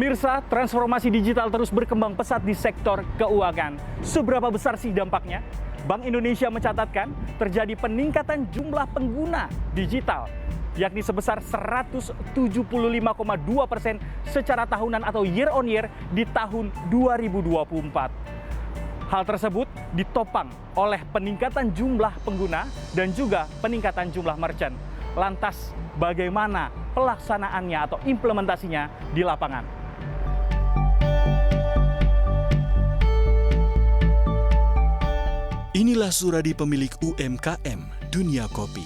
Pemirsa, transformasi digital terus berkembang pesat di sektor keuangan. Seberapa besar sih dampaknya? Bank Indonesia mencatatkan terjadi peningkatan jumlah pengguna digital, yakni sebesar 175,2% secara tahunan atau year on year di tahun 2024. Hal tersebut ditopang oleh peningkatan jumlah pengguna dan juga peningkatan jumlah merchant. Lantas, bagaimana pelaksanaannya atau implementasinya di lapangan? Inilah Suradi, pemilik UMKM Dunia Kopi.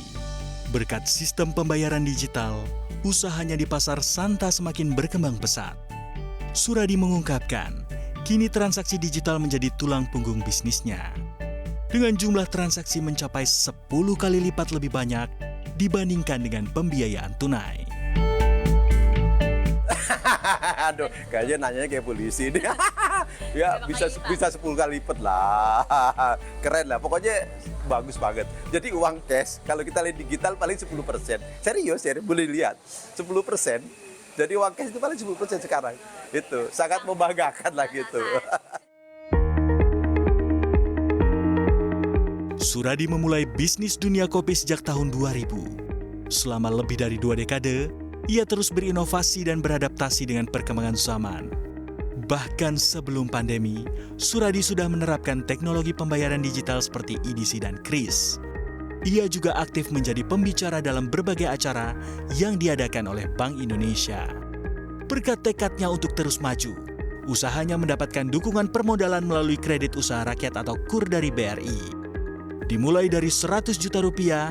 Berkat sistem pembayaran digital, usahanya di pasar Santa semakin berkembang pesat. Suradi mengungkapkan, kini transaksi digital menjadi tulang punggung bisnisnya. Dengan jumlah transaksi mencapai 10 kali lipat lebih banyak dibandingkan dengan pembiayaan tunai. Aduh, kayaknya nanyanya kayak polisi nih. Ya, bisa 10 kali lipat lah. Keren lah, pokoknya bagus banget. Jadi uang cash, kalau kita lihat digital paling 10%. Serius, boleh lihat. 10%. Jadi uang cash itu paling 10% sekarang. Itu, sangat membanggakan lah gitu. Suradi memulai bisnis dunia kopi sejak tahun 2000. Selama lebih dari 2 dekade, ia terus berinovasi dan beradaptasi dengan perkembangan zaman. Bahkan sebelum pandemi, Suradi sudah menerapkan teknologi pembayaran digital seperti EDC dan Kris. Ia juga aktif menjadi pembicara dalam berbagai acara yang diadakan oleh Bank Indonesia. Berkat tekadnya untuk terus maju, usahanya mendapatkan dukungan permodalan melalui kredit usaha rakyat atau KUR dari BRI. Dimulai dari 100 juta rupiah,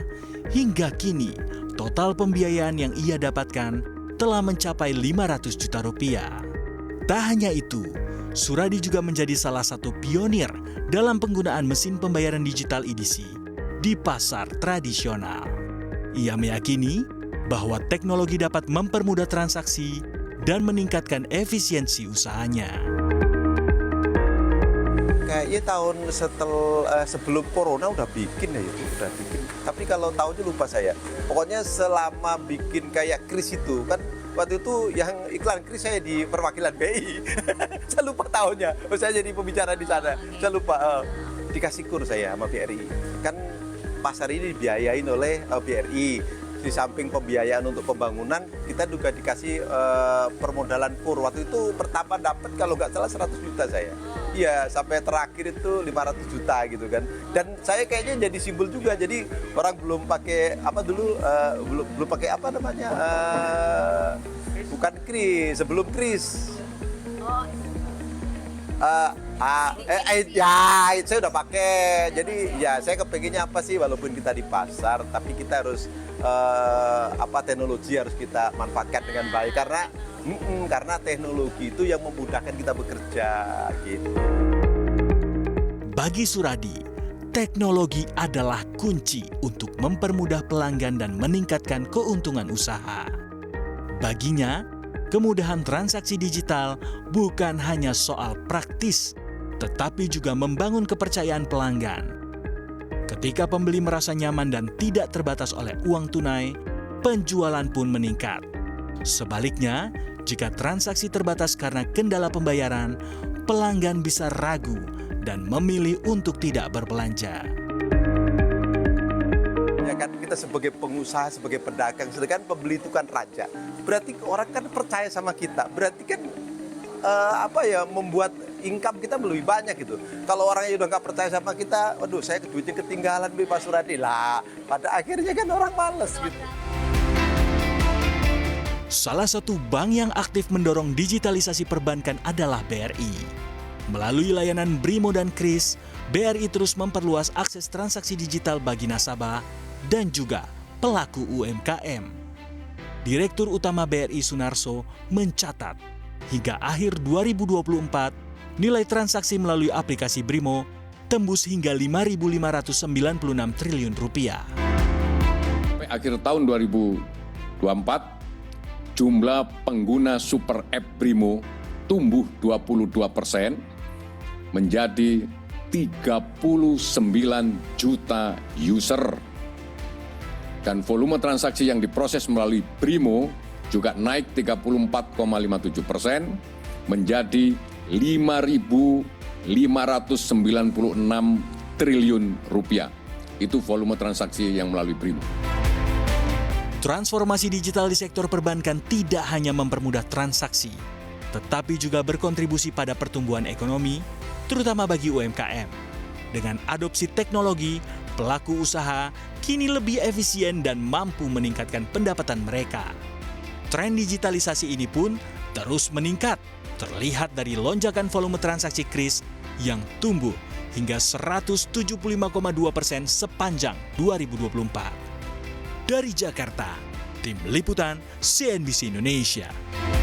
hingga kini total pembiayaan yang ia dapatkan telah mencapai 500 juta rupiah. Tak hanya itu, Suradi juga menjadi salah satu pionir dalam penggunaan mesin pembayaran digital EDC di pasar tradisional. Ia meyakini bahwa teknologi dapat mempermudah transaksi dan meningkatkan efisiensi usahanya. Kayaknya tahun sebelum corona udah bikin ya itu, udah bikin. Tapi kalau tahunnya lupa saya. Pokoknya selama bikin kayak Kris itu kan waktu itu yang iklan Kris saya di perwakilan BI. Saya lupa tahunnya. Saya jadi pembicara di sana. Saya lupa dikasih KUR saya sama BRI. Kan pasar ini dibiayain oleh BRI. Di samping pembiayaan untuk pembangunan, kita juga dikasih permodalan KUR. Waktu itu pertama dapat kalau nggak salah 100 juta saya. Iya, sampai terakhir itu 500 juta gitu kan. Dan saya kayaknya jadi simbol juga. Jadi orang belum pakai apa dulu, belum pakai apa namanya, bukan Kris, sebelum Kris. Ya, saya udah pakai. Jadi ya saya kepengennya apa sih, walaupun kita di pasar, tapi kita harus teknologi harus kita manfaatkan dengan baik karena teknologi itu yang memudahkan kita bekerja gitu. Bagi Suradi, teknologi adalah kunci untuk mempermudah pelanggan dan meningkatkan keuntungan usaha. Baginya, kemudahan transaksi digital bukan hanya soal praktis, tetapi juga membangun kepercayaan pelanggan. Ketika pembeli merasa nyaman dan tidak terbatas oleh uang tunai, penjualan pun meningkat. Sebaliknya, jika transaksi terbatas karena kendala pembayaran, pelanggan bisa ragu dan memilih untuk tidak berbelanja. Ya kan, kita sebagai pengusaha, sebagai pedagang, sedangkan pembeli itu kan raja. Berarti orang kan percaya sama kita. Berarti kan membuat income kita lebih banyak gitu. Kalau orangnya udah nggak percaya sama kita, waduh saya duitnya ketinggalan Pak Suradi lah. Pada akhirnya kan orang males gitu. Salah satu bank yang aktif mendorong digitalisasi perbankan adalah BRI. Melalui layanan Brimo dan Kris, BRI terus memperluas akses transaksi digital bagi nasabah dan juga pelaku UMKM. Direktur Utama BRI Sunarso mencatat, hingga akhir 2024, nilai transaksi melalui aplikasi Brimo tembus hingga 5.596 triliun rupiah. Sampai akhir tahun 2024, jumlah pengguna Super App Brimo tumbuh 22% menjadi 39 juta user. Dan volume transaksi yang diproses melalui Brimo juga naik 34,57% menjadi 5.596 triliun rupiah. Itu volume transaksi yang melalui Brimo. Transformasi digital di sektor perbankan tidak hanya mempermudah transaksi, tetapi juga berkontribusi pada pertumbuhan ekonomi, terutama bagi UMKM. Dengan adopsi teknologi, pelaku usaha kini lebih efisien dan mampu meningkatkan pendapatan mereka. Tren digitalisasi ini pun terus meningkat, terlihat dari lonjakan volume transaksi KRIS yang tumbuh hingga 175,2% sepanjang 2024. Dari Jakarta, Tim Liputan CNBC Indonesia.